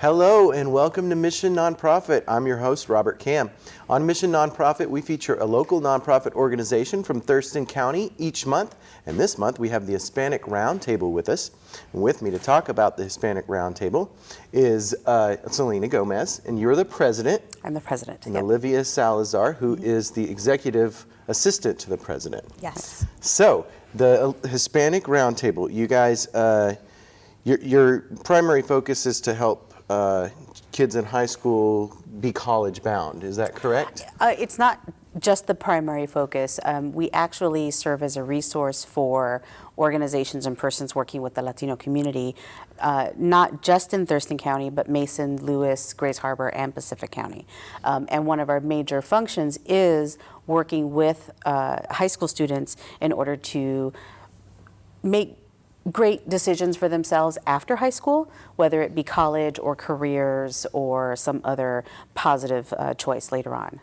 Hello and welcome to Mission Nonprofit. I'm your host, Robert Cam. On Mission Nonprofit, we feature a local nonprofit organization from Thurston County each month. And this month, we have the Hispanic Roundtable with us. And with me to talk about the Hispanic Roundtable is Selena Gomez, and you're the president. I'm the president. And yep. Olivia Salazar, who is the executive assistant to the president. Yes. So, the Hispanic Roundtable, you guys, your primary focus is to help kids in high school be college bound. Is that correct? It's not just the primary focus. We actually serve as a resource for organizations and persons working with the Latino community, not just in Thurston County, but Mason, Lewis, Grays Harbor, and Pacific County. And one of our major functions is working with high school students in order to make great decisions for themselves after high school, whether it be college or careers or some other positive choice later on.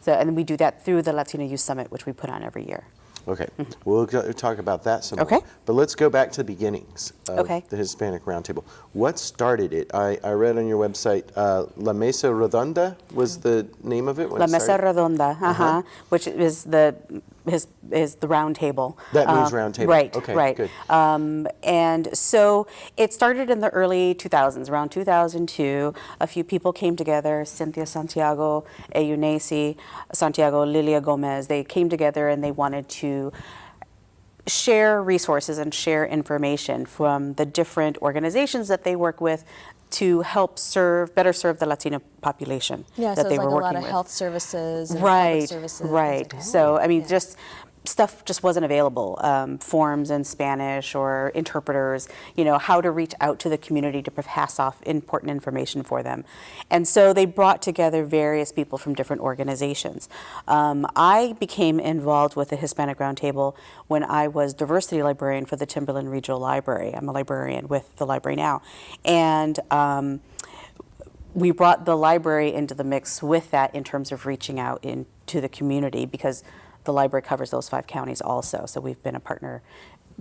And we do that through the Latino Youth Summit, which we put on every year. Okay, we'll talk about that some Okay. more. But let's go back to the beginnings of Okay. the Hispanic Roundtable. What started it? I read on your website, La Mesa Redonda was the name of it? when La it Mesa started? Redonda, which is the round table. That means round table. Right, Okay, right. good. And so it started in the early 2000s, around 2002. A few people came together, Cynthia Santiago, Eunice Santiago, Lilia Gomez. They came together and they wanted to share resources and share information from the different organizations that they work with to help better serve the Latino population Yeah, that so they it's were like a working lot of with. health services and Right, public services. right. Like, So, I mean, yeah. just stuff just wasn't available. Forms in Spanish or interpreters, how to reach out to the community to pass off important information for them. And so they brought together various people from different organizations. I became involved with the Hispanic Roundtable when I was diversity librarian for the Timberland Regional Library. I'm a librarian with the library now. And we brought the library into the mix with that in terms of reaching out into the community, because the library covers those 5 counties also. So we've been a partner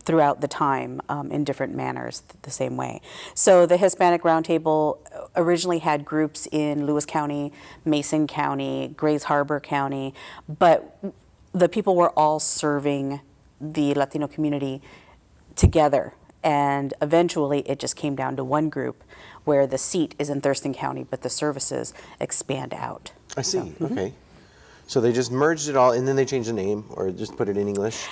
throughout the time in different manners the same way. So the Hispanic Roundtable originally had groups in Lewis County, Mason County, Grays Harbor County, but the people were all serving the Latino community together. And eventually it just came down to one group where the seat is in Thurston County, but the services expand out. I see, okay. So they just merged it all and then they changed the name or just put it in English?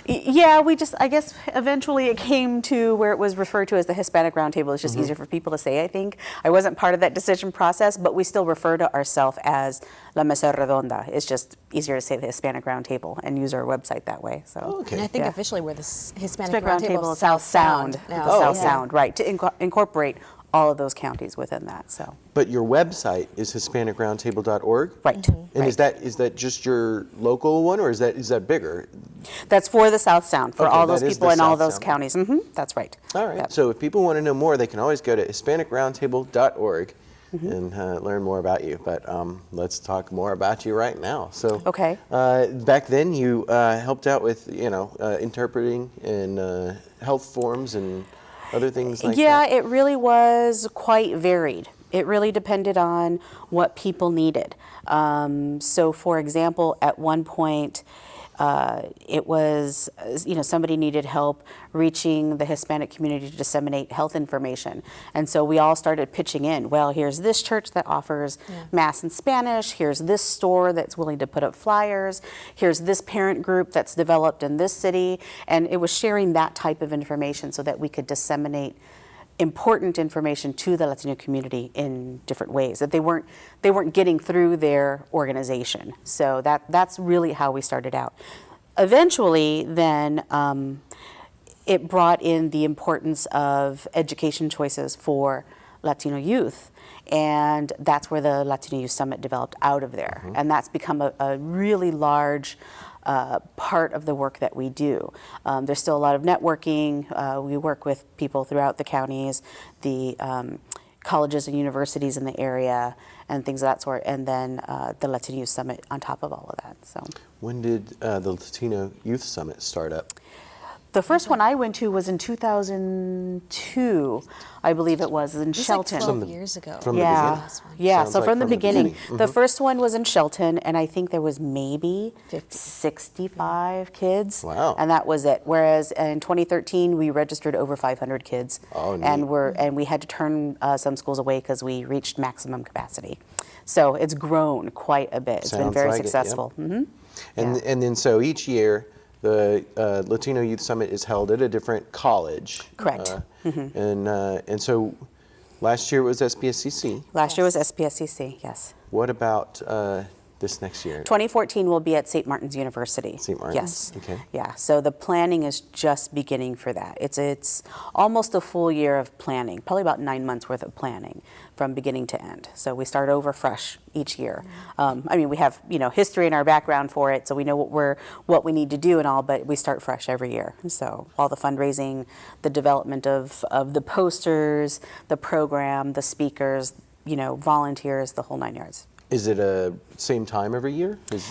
Yeah, I guess eventually it came to where it was referred to as the Hispanic Roundtable. It's just easier for people to say, I think. I wasn't part of that decision process, but we still refer to ourselves as La Mesa Redonda. It's just easier to say the Hispanic Roundtable and use our website that way. So. Okay. And I think Yeah. officially we're the Hispanic Roundtable South Sound. now. now. South Sound, right, to incorporate all of those counties within that. So. But your website is HispanicRoundtable.org? Right. And is that just your local one, or is that bigger? That's for the South Sound, for Okay, all those that is people the in all South those Sound. counties. That's right. All right. Yep. So if people want to know more, they can always go to HispanicRoundtable.org and learn more about you. But let's talk more about you right now. So Okay. back then you helped out with interpreting and health forms and other things like Yeah, that. it really was quite varied. It really depended on what people needed. So, for example, at one point, it was, somebody needed help reaching the Hispanic community to disseminate health information. And so we all started pitching in. Well, here's this church that offers Mass in Spanish. Here's this store that's willing to put up flyers. Here's this parent group that's developed in this city. And it was sharing that type of information so that we could disseminate important information to the Latino community in different ways that they weren't getting through their organization. So that's really how we started out. Eventually, then it brought in the importance of education choices for Latino youth, and that's where the Latino Youth Summit developed out of there, and that's become a really large part of the work that we do. There's still a lot of networking. We work with people throughout the counties, the colleges and universities in the area, and things of that sort, and then the Latino Youth Summit on top of all of that. So, When did the Latino Youth Summit start up? The first one I went to was in 2002, I believe it was, in It was Shelton. like 12 years ago. From the Yeah, beginning? yeah. Sounds So like from the beginning, the Mhm. first one was in Shelton, and I think there was maybe 50. 65 kids. Wow. And that was it. Whereas in 2013, we registered over 500 kids, Oh, and neat. we had to turn some schools away because we reached maximum capacity. So it's grown quite a bit. It's been Sounds very like it, yep. successful. And Yeah. and then so each year the Latino Youth Summit is held at a different college. Correct. And so last year it was SPSCC. Last year was Yes. SPSCC. Yes. What about this next year? 2014 will be at St. Martin's University. St. Martin's, Yes. okay. Yeah. So the planning is just beginning for that. It's almost a full year of planning, probably about 9 months worth of planning from beginning to end. So we start over fresh each year. I mean, we have history in our background for it, so we know what we need to do and all, but we start fresh every year. So all the fundraising, the development of the posters, the program, the speakers, volunteers, the whole 9 yards. Is it a same time every year? Is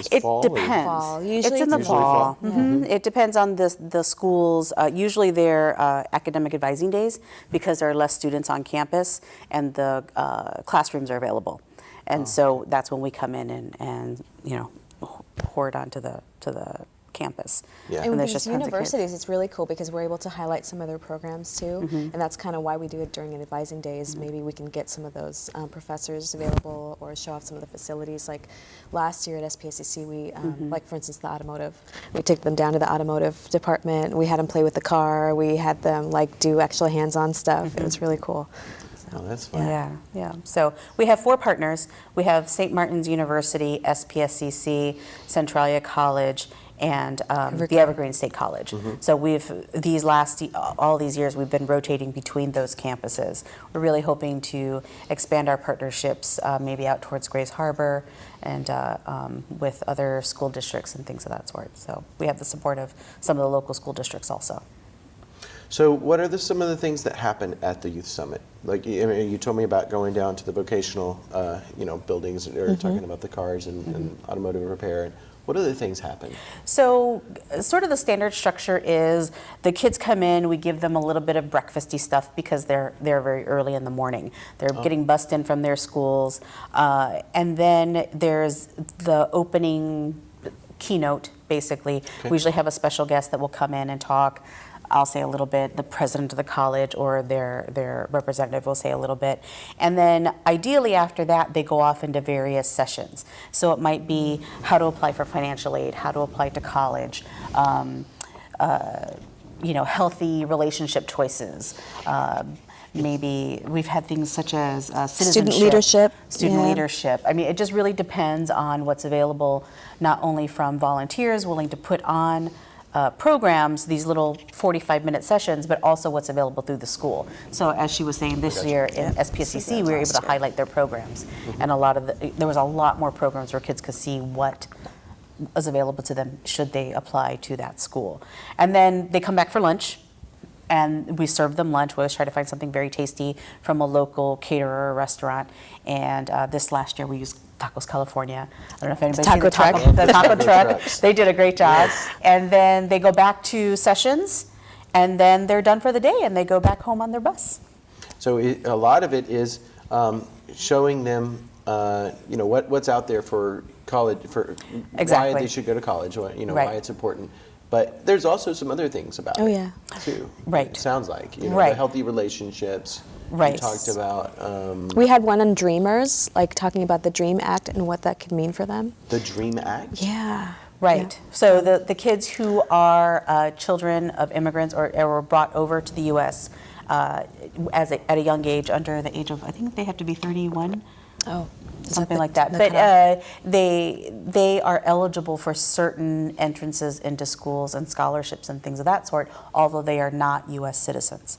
It fall or- depends. Fall. It's Usually in the it's Usually fall. fall. It depends on the schools. Usually they're academic advising days because there are less students on campus and the classrooms are available. And so that's when we come in and pour it onto the campus. Yeah. And with there's these just tons of kids. universities, it's really cool because we're able to highlight some of their programs too, and that's kind of why we do it during an advising days. Maybe we can get some of those professors available or show off some of the facilities. Like last year at SPSCC, we, like for instance, the automotive. We took them down to the automotive department. We had them play with the car. We had them do actual hands-on stuff. It was really cool. Oh, that's fun. Yeah. So we have 4 partners. We have St. Martin's University, SPSCC, Centralia College, and the Evergreen State College. So all these years we've been rotating between those campuses. We're really hoping to expand our partnerships maybe out towards Grays Harbor and with other school districts and things of that sort. So we have the support of some of the local school districts also. So what are some of the things that happen at the Youth Summit? Like you told me about going down to the vocational buildings that are talking about the cars and automotive repair. And what other things happen? So sort of the standard structure is the kids come in, we give them a little bit of breakfasty stuff because they're very early in the morning. They're getting bussed in from their schools. And then there's the opening keynote, basically. Okay. We usually have a special guest that will come in and talk. I'll say a little bit, the president of the college or their representative will say a little bit. And then ideally after that, they go off into various sessions. So it might be how to apply for financial aid, how to apply to college, healthy relationship choices. Maybe we've had things such as citizenship. Student Yeah. leadership. I mean, it just really depends on what's available, not only from volunteers willing to put on programs, these little 45-minute sessions, but also what's available through the school. So as she was saying, this year in SPSCC, we were able to highlight their programs. And there was a lot more programs where kids could see what was available to them should they apply to that school. And then they come back for lunch, and we serve them lunch. We always try to find something very tasty from a local caterer or restaurant. And this last year we used Tacos California. I don't know if anybody's seen Taco truck. the taco truck. trucks. They did a great job. Yes. And then they go back to sessions, and then they're done for the day, and they go back home on their bus. So a lot of it is showing them, what's out there for college, for why Exactly. they should go to college, why Right. it's important. But there's also some other things about Oh, it, yeah. too. Right. It sounds like, the Right. healthy relationships. Right. You talked about We had one on Dreamers, talking about the Dream Act and what that could mean for them. the Dream Act. Yeah. Right. Yeah. So the kids who are children of immigrants or were brought over to the U.S. At a young age, under the age of, I think they have to be 31. Oh. Something like that. But they are eligible for certain entrances into schools and scholarships and things of that sort, although they are not U.S. citizens.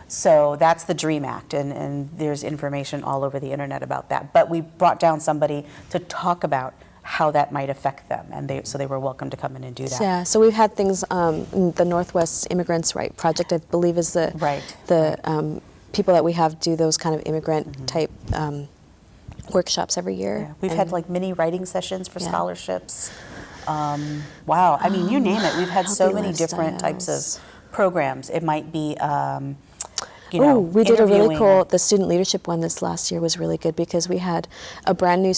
So that's the DREAM Act, and there's information all over the internet about that. But we brought down somebody to talk about how that might affect them, and so they were welcome to come in and do that. Yeah, so we've had things, the Northwest Immigrants' Right Project, I believe, is the people that we have do those kind of immigrant type workshops every year. Yeah. We've had mini writing sessions for Yeah. scholarships. Wow, I mean, you name it. We've had so many healthy different types of lifestyles. programs. It might be, Oh, we did a really interviewing cool, the student leadership one this last year was really good because we had a brand new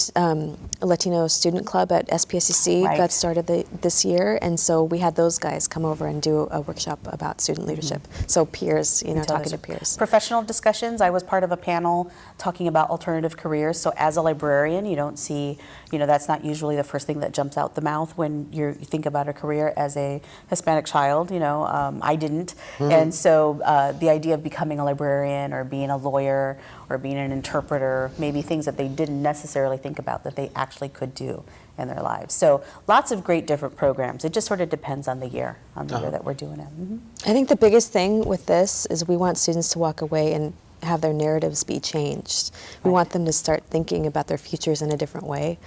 Latino student club at SPSCC Right. got started this year. And so we had those guys come over and do a workshop about student leadership. So peers, talking to peers. Professional discussions. I was part of a panel talking about alternative careers. So as a librarian, you don't see, that's not usually the first thing that jumps out the mouth when you think about a career as a Hispanic child. I didn't. And so the idea of becoming a librarian or being a lawyer or being an interpreter, maybe things that they didn't necessarily think about that they actually could do in their lives. So lots of great different programs. It just sort of depends on the year that we're doing it. I think the biggest thing with this is we want students to walk away and have their narratives be changed. We want them to start thinking about their futures in a different way.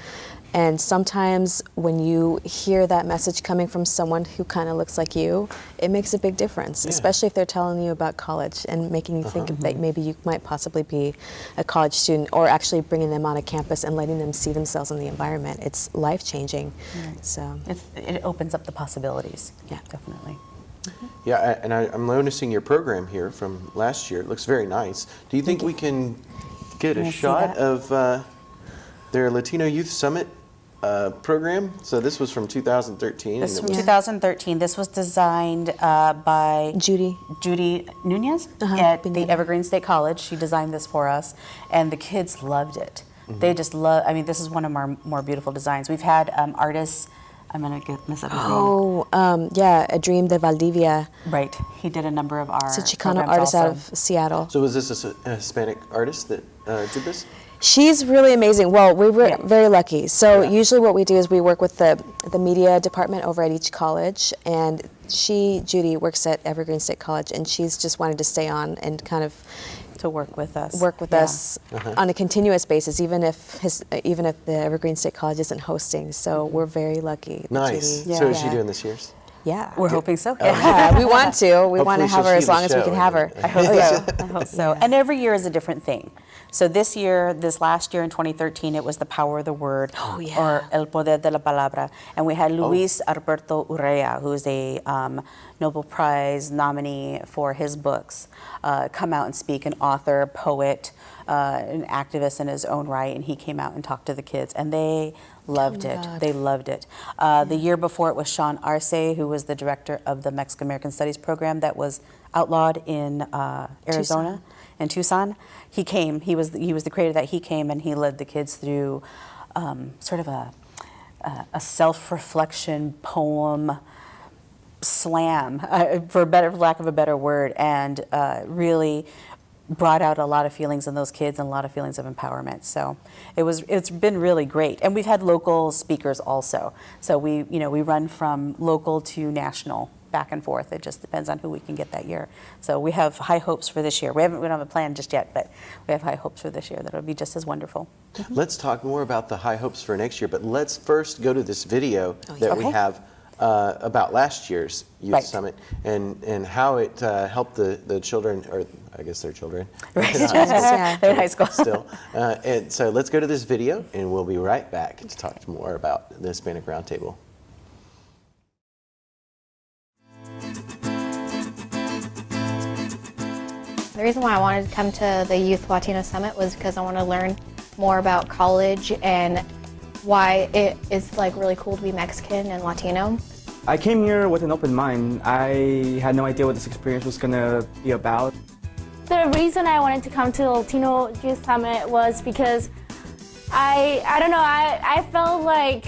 And sometimes when you hear that message coming from someone who kind of looks like you, it makes a big difference, especially if they're telling you about college and making you think that maybe you might possibly be a college student, or actually bringing them onto campus and letting them see themselves in the environment. It's life-changing. So It opens up the possibilities. Yeah. Definitely. Yeah, and I'm noticing your program here from last year. It looks very nice. Do you think we can get a Can I see shot that? of their Latino Youth Summit program? So this was from 2013. This and was it from 2013. This was designed by Judy. Nunez at the Evergreen State College. She designed this for us, and the kids loved it. They just love. I mean, this is one of our more beautiful designs. We've had artists. I'm gonna mess up his name. A Dream de Valdivia. Right. He did a number of our. It's a Chicano programs artist out also. of Seattle. So was this a Hispanic artist that did this? She's really amazing. Well, we were very lucky. So Yeah. usually what we do is we work with the media department over at each college, and Judy, works at Evergreen State College, and she's just wanted to stay on and kind of to work with us. work with us on a continuous basis, even if the Evergreen State College isn't hosting. So we're very lucky. that Nice. Judy- So is she doing this year's? Yeah. We're hoping so. Yeah, we want to. We want to Hopefully have her she'll as see the long as we show can have her. anyway. I hope so. I hope so. And every year is a different thing. So this last year in 2013, it was the power of the word, or El Poder de la Palabra. And we had Luis Alberto Urrea, who is a Nobel Prize nominee for his books, come out and speak, an author, poet, an activist in his own right, and he came out and talked to the kids, and they loved it. God. They loved it. The year before, it was Sean Arce, who was the director of the Mexican American Studies program that was outlawed in Arizona, in Tucson. He came. He was the creator of that. He came and he led the kids through sort of a self-reflection poem slam, for lack of a better word, and really brought out a lot of feelings in those kids and a lot of feelings of empowerment. So it's been really great. And we've had local speakers also. So we run from local to national, back and forth. It just depends on who we can get that year. So we have high hopes for this year. We don't have a plan just yet, but we have high hopes for this year that it'll be just as wonderful. Let's talk more about the high hopes for next year, but let's first go to this video that we Okay. have about last year's Youth Right. Summit and how it helped the children, or I guess they're children, Right. Yeah. They're in high school. still. And so let's go to this video, and we'll be right back to talk more about the Hispanic Roundtable. The reason why I wanted to come to the Youth Latino Summit was because I want to learn more about college and why it is like really cool to be Mexican and Latino. I came here with an open mind. I had no idea what this experience was going to be about. The reason I wanted to come to the Latino Youth Summit was because I don't know, I felt like,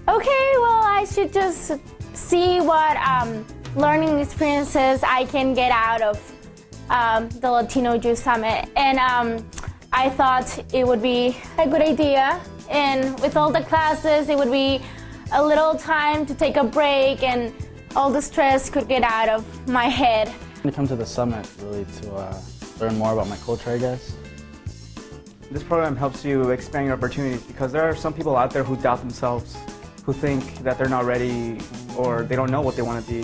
okay, well, I should just see what learning experiences I can get out of the Latino Youth Summit. And I thought it would be a good idea. And with all the classes, it would be a little time to take a break and all the stress could get out of my head. I come to the summit really to learn more about my culture, I guess. This program helps you expand your opportunities because there are some people out there who doubt themselves, who think that they're not ready or they don't know what they want to be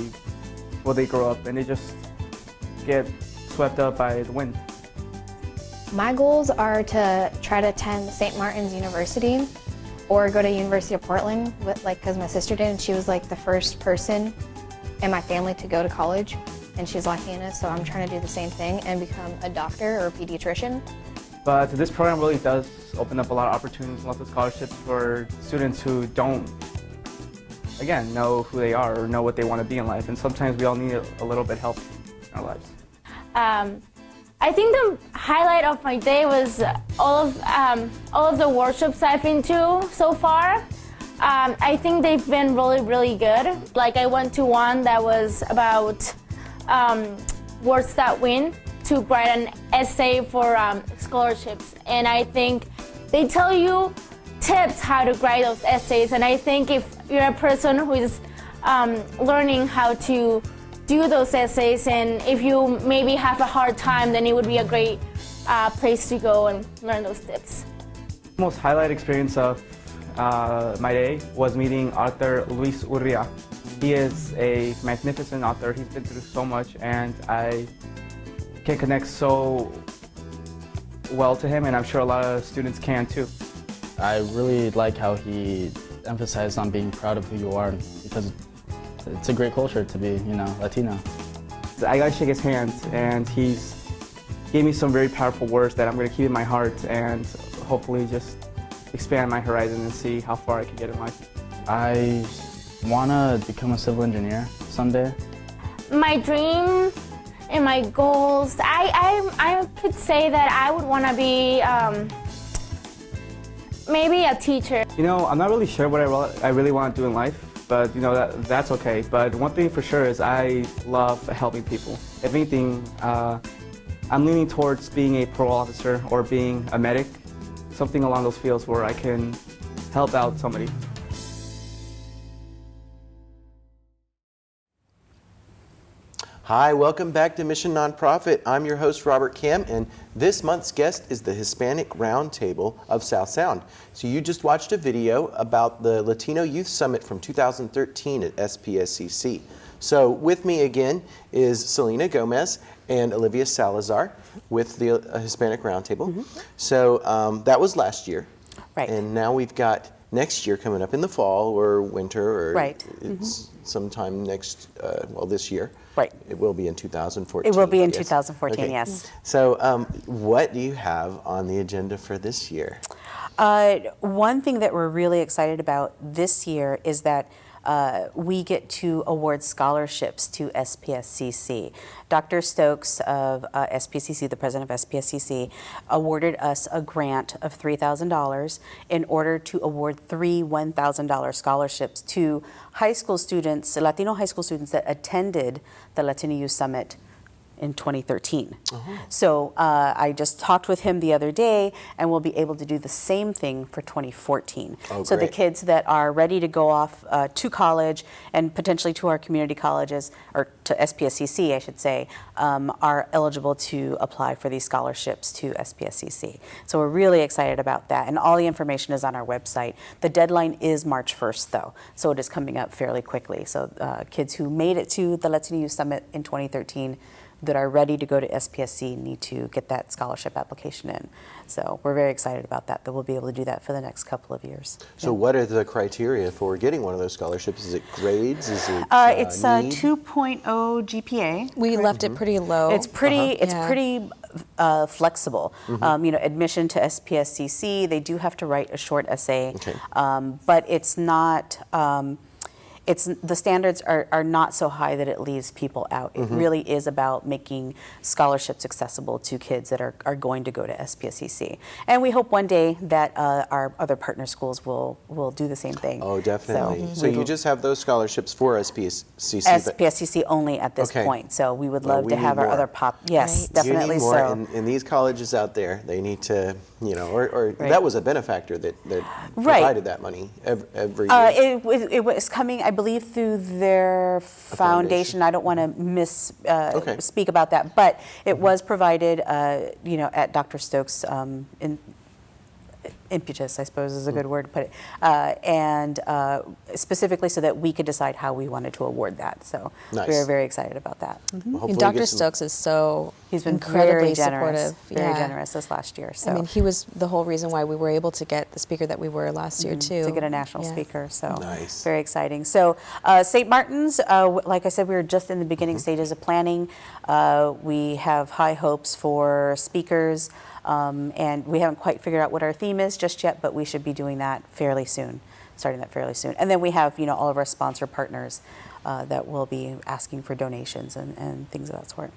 when they grow up, and they just get swept up by the wind. My goals are to try to attend St. Martin's University or go to University of Portland, because my sister did, and she was like the first person in my family to go to college, and she's Latina, so I'm trying to do the same thing and become a doctor or a pediatrician. But this program really does open up a lot of opportunities, lots of scholarships for students who don't, again, know who they are or know what they want to be in life. And sometimes we all need a little bit of help in our lives. I think the highlight of my day was all of the workshops I've been to so far. I think they've been really, really good. Like I went to one that was about words that win, to write an essay for scholarships. And I think they tell you tips how to write those essays. And I think if you're a person who is learning how to do those essays, and if you maybe have a hard time, then it would be a great place to go and learn those tips. The most highlight experience of my day was meeting author Luis Urria. He is a magnificent author. He's been through so much, and I can connect so well to him, and I'm sure a lot of students can too. I really like how he emphasized on being proud of who you are, because it's a great culture to be, Latino. I got to shake his hand, and he's gave me some very powerful words that I'm going to keep in my heart and hopefully just expand my horizon and see how far I can get in life. I want to become a civil engineer someday. My dream and my goals, I could say that I would want to be maybe a teacher. I'm not really sure what I really want to do in life, but that's okay. But one thing for sure is I love helping people. If anything, I'm leaning towards being a parole officer or being a medic, something along those fields where I can help out somebody. Hi, welcome back to Mission Nonprofit. I'm your host, Robert Kam, and this month's guest is the Hispanic Roundtable of South Sound. So you just watched a video about the Latino Youth Summit from 2013 at SPSCC. So with me again is Selena Gomez and Olivia Salazar with the Hispanic Roundtable. Mm-hmm. So that was last year. Right. And now we've got next year coming up in the fall or winter, or right. It's sometime next, this year. Right. It will be in 2014. It will be in yes. 2014, okay. yes. So what do you have on the agenda for this year? One thing that we're really excited about this year is that we get to award scholarships to SPSCC. Dr. Stokes of SPSCC, the president of SPSCC, awarded us a grant of $3,000 in order to award 3 $1,000 scholarships to high school students, Latino high school students that attended the Latino Youth Summit in 2013. Uh-huh. So I just talked with him the other day, and we'll be able to do the same thing for 2014. Oh, so great. the kids that are ready to go off to college and potentially to our community colleges, or to SPSCC, I should say, are eligible to apply for these scholarships to SPSCC. So we're really excited about that, and all the information is on our website. The deadline is March 1st, though, so it is coming up fairly quickly. So kids who made it to the Latino Youth Summit in 2013 that are ready to go to SPSC need to get that scholarship application in. So we're very excited about that we'll be able to do that for the next couple of years. So what are the criteria for getting one of those scholarships? Is it grades? Is it it's a need? 2.0 GPA. We left it pretty low. It's pretty. It's Yeah. pretty flexible. Admission to SPSCC, they do have to write a short essay, Okay. but it's not. The standards are not so high that it leaves people out. It really is about making scholarships accessible to kids that are going to go to SPSCC. And we hope one day that our other partner schools will do the same thing. Oh, definitely. So we'd you just have those scholarships for SPSCC. but SPSCC only at this Okay. point. So we would Well, love we to have need our more. other yes, Right. definitely you need more, so. and these colleges out there, they need to, or Right. that was a benefactor that Right. provided that money every year. It was coming, I believe, through their foundation. I don't want to Okay. speak about that, but it was provided, at Dr. Stokes' impetus, I suppose is a good word to put it, and specifically so that we could decide how we wanted to award that. So Nice. we were very excited about that. Well, And hopefully Dr. get some- Stokes is so He's been incredibly very generous, supportive. very Yeah. generous this last year. So I mean, he was the whole reason why we were able to get the speaker that we were last year too. to get a national Yeah. speaker. So Nice. very exciting. So St. Martin's, like I said, we were just in the beginning stages of planning. We have high hopes for speakers, and we haven't quite figured out what our theme is just yet, but we should be doing that fairly soon, starting that fairly soon. And then we have, all of our sponsor partners that will be asking for donations and things of that sort.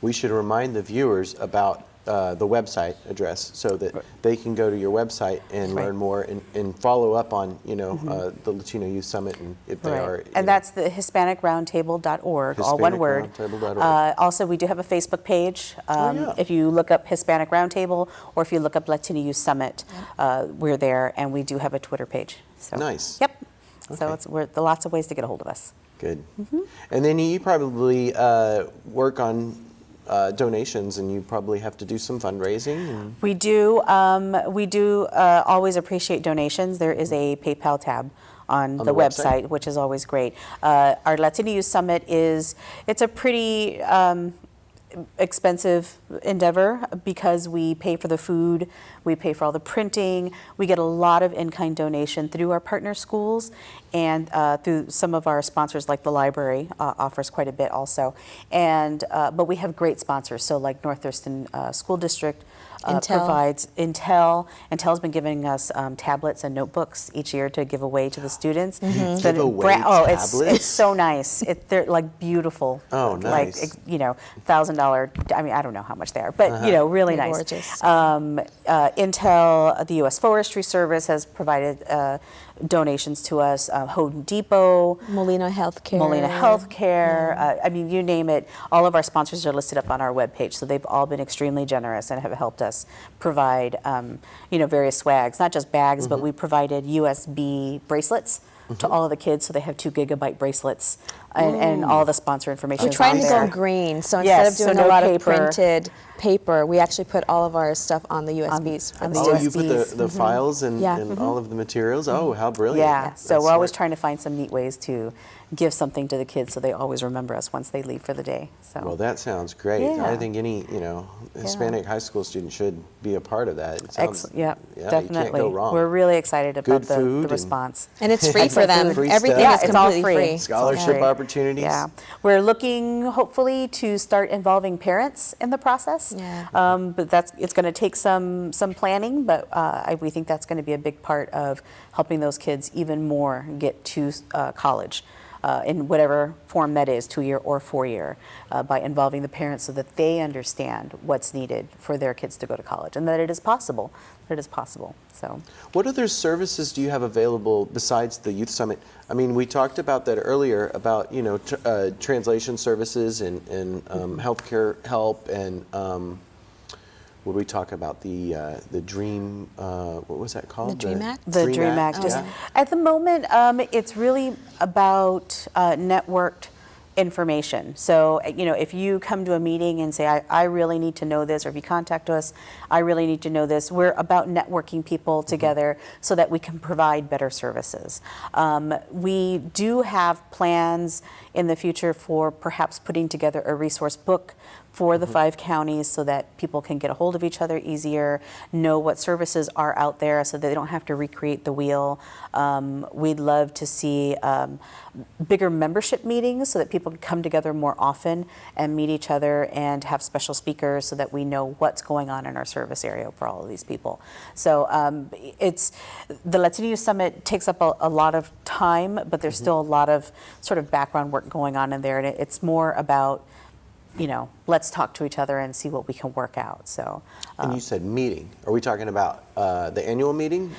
We should remind the viewers about the website address so that they can go to your website and Right. learn more and follow up on, the Latino Youth Summit and if they are. And that's the HispanicRoundtable.org, all one word. HispanicRoundtable.org. Also, we do have a Facebook page. yeah. If you look up Hispanic Roundtable or if you look up Latino Youth Summit, we're there, and we do have a Twitter page. So, Nice. Yep. So Okay. we're lots of ways to get a hold of us. Good. And then you probably work on donations, and you probably have to do some fundraising. And We do. We do always appreciate donations. There is a PayPal tab on the website, which is always great. Our Latino Youth Summit it's a pretty expensive endeavor because we pay for the food, we pay for all the printing, we get a lot of in-kind donation through our partner schools and through some of our sponsors like the library offers quite a bit also. And but we have great sponsors, so like North Thurston School District provides Intel. Intel's been giving us tablets and notebooks each year to give away to the students. It's been Give away it's tablets? so nice. They're like beautiful. Oh, nice. Like $1,000. I mean, I don't know how much they are, but really They're nice. gorgeous. Intel, the U.S. Forestry Service has provided donations to us. Home Depot, Molina Healthcare. Molina Healthcare. I mean, you name it. All of our sponsors are listed up on our webpage, so they've all been extremely generous and have helped us provide, various swags, not just bags, but we provided USB bracelets to all of the kids, so they have 2 gigabyte bracelets, and all the sponsor information. We're is trying on to there. go green, so Yes, instead of so doing no a lot of paper. printed paper, we actually put all of our stuff on the USBs. on the oh, you put USBs. the files and, Yeah. and all of the materials? Oh, how brilliant. Yeah, so That's we're always smart. trying to find some neat ways to give something to the kids so they always remember us once they leave for the day. So. Well, that sounds great. Yeah. I think any, Hispanic high school student should be a part of that. It sounds, Yeah, yeah, definitely. You can't go wrong. We're really excited about Good food the and- response. And it's free for them. Free Everything stuff. is Yeah, it's all completely free. free. Scholarship Free. opportunities. Yeah, we're looking hopefully to start involving parents in the process. Yeah. But it's going to take some planning, but we think that's going to be a big part of helping those kids even more get to college. In whatever form that is, 2-year or 4-year, by involving the parents so that they understand what's needed for their kids to go to college and that it is possible. So, What other services do you have available besides the Youth Summit? I mean, we talked about that earlier about, translation services and healthcare help and what did we talk about? The Dream, what was that called? The Dream Act? the Dream Act is, yeah. at the moment, it's really about networked information. So, if you come to a meeting and say, I really need to know this, or if you contact us, I really need to know this, we're about networking people together so that we can provide better services. We do have plans in the future for perhaps putting together a resource book for the 5 counties so that people can get a hold of each other easier, know what services are out there so that they don't have to recreate the wheel. We'd love to see bigger membership meetings so that people can come together more often and meet each other and have special speakers so that we know what's going on in our service area for all of these people. So the Latino Youth Summit takes up a lot of time, but there's still a lot of sort of background work going on in there, and it's more about let's talk to each other and see what we can work out. So, And you said meeting. Are we talking about the annual meeting?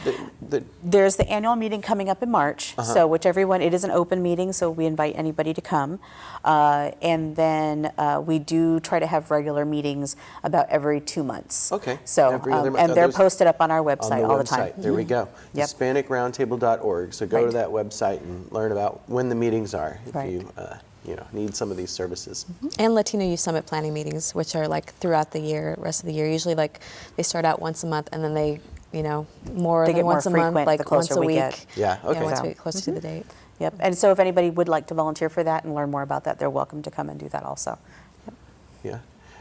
there's the annual meeting coming up in March. So, it is an open meeting, so we invite anybody to come. And then we do try to have regular meetings about every 2 months. Okay. So, Every other month. and Are they're those posted up on our on website the all the website. time. There we go. Yep. HispanicRoundtable.org. So go Right. to that website and learn about when the meetings are if Right. you need some of these services. And Latino Youth Summit planning meetings, which are like throughout the year, rest of the year. Usually they start out once a month and then they more They than get more once a month, frequent the like once closer a we week. get. Yeah, okay. once So- we get closer to the date. Yep. And so if anybody would like to volunteer for that and learn more about that, they're welcome to come and do that also. Yeah.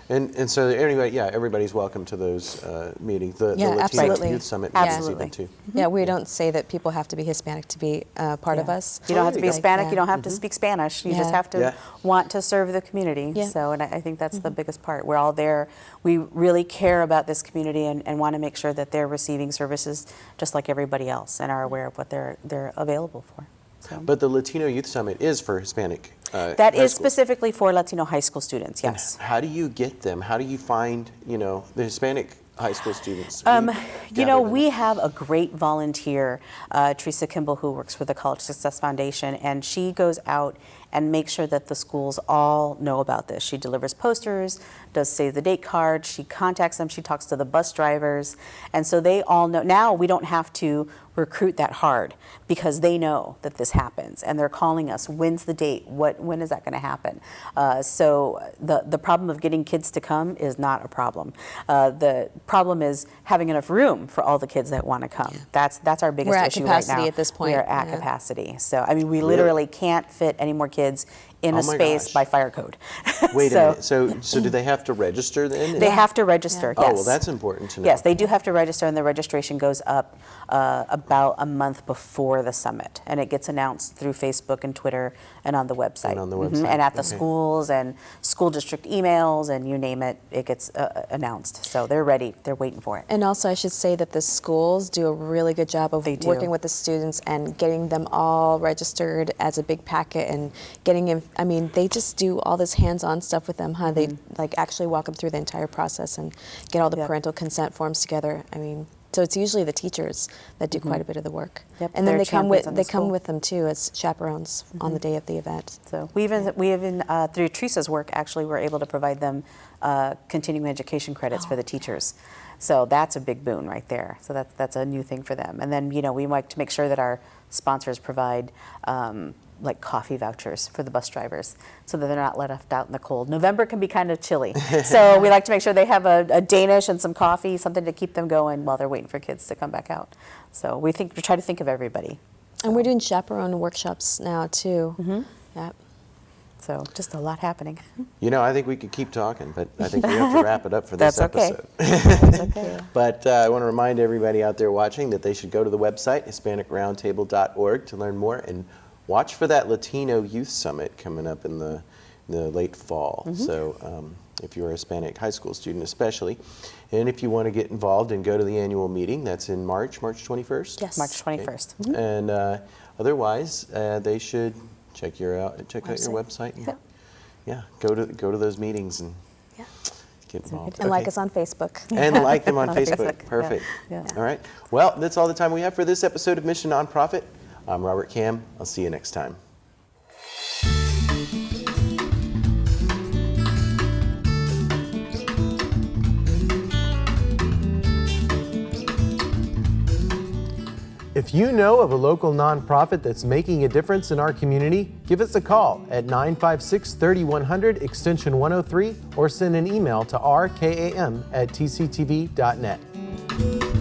And so anyway, yeah, everybody's welcome to those meetings. The Yeah, Latino absolutely. Youth Summit Yeah. meetings Absolutely. even too. Yeah, we don't say that people have to be Hispanic to be part of Yeah. us. You don't have to be Like, Hispanic. yeah. You don't have to speak Spanish. You just Yeah. have to Yeah. want to serve the community. Yeah. So, and I think that's the biggest part. We're all there. We really care about this community and want to make sure that they're receiving services just like everybody else and are aware of what they're available for. So. But the Latino Youth Summit is for Hispanic That high is schools. specifically for Latino high school students, yes. How do you get them? How do you find, the Hispanic high school students? We have a great volunteer, Teresa Kimball, who works for the College Success Foundation, and she goes out and makes sure that the schools all know about this. She delivers posters, does save the date cards, she contacts them, she talks to the bus drivers, and so they all know. Now we don't have to recruit that hard because they know that this happens and they're calling us. When's the date? When is that going to happen? So the problem of getting kids to come is not a problem. The problem is having enough room for all the kids that want to come. That's our biggest We're at issue capacity right now. at this point, We are at yeah. capacity. So I mean, we literally can't fit any more kids in Oh a my space gosh. by fire code. Wait So- a minute. So do they have to register then? They have to register, Oh, yes. well, that's important to know. Yes, they do have to register, and the registration goes up about a month before the summit, and it gets announced through Facebook and Twitter and on the website. And on the Mhm, website, And at the okay. schools and school district emails and you name it, it gets announced. So they're ready, they're waiting for it. And also, I should say that the schools do a really good job of They do. working with the students and getting them all registered as a big packet and getting in. I mean, they just do all this hands-on stuff with them, huh? They like actually walk them through the entire process and get all the Yep. parental consent forms together. I mean, so it's usually the teachers that do quite a bit of the work. Yep, And then they're they come champions in the with school. them too as chaperones on the day of the event. So we even through Teresa's work, actually, we're able to provide them continuing education credits for the teachers. So that's a big boon right there. So that's a new thing for them. And then we like to make sure that our sponsors provide like coffee vouchers for the bus drivers so that they're not left out in the cold. November can be kind of chilly. So we like to make sure they have a Danish and some coffee, something to keep them going while they're waiting for kids to come back out. So we try to think of everybody. And we're doing chaperone workshops now too. Yep. So just a lot happening. I think we could keep talking, but I think we have to wrap it up for this That's okay. episode. That's okay. But I want to remind everybody out there watching that they should go to the website, HispanicRoundtable.org, to learn more and watch for that Latino Youth Summit coming up in the late fall. So if you're a Hispanic high school student especially, and if you want to get involved and go to the annual meeting, that's in March 21st? Yes. March 21st. And otherwise, they should check out your website. And, go to those meetings and Yeah. get involved. And like Okay. us on Facebook. And like them on On Facebook. Facebook, Perfect. yeah. All right. Well, that's all the time we have for this episode of Mission Nonprofit. I'm Robert Cam. I'll see you next time. If you know of a local nonprofit that's making a difference in our community, give us a call at 956-3100 extension 103 or send an email to rkam@tctv.net.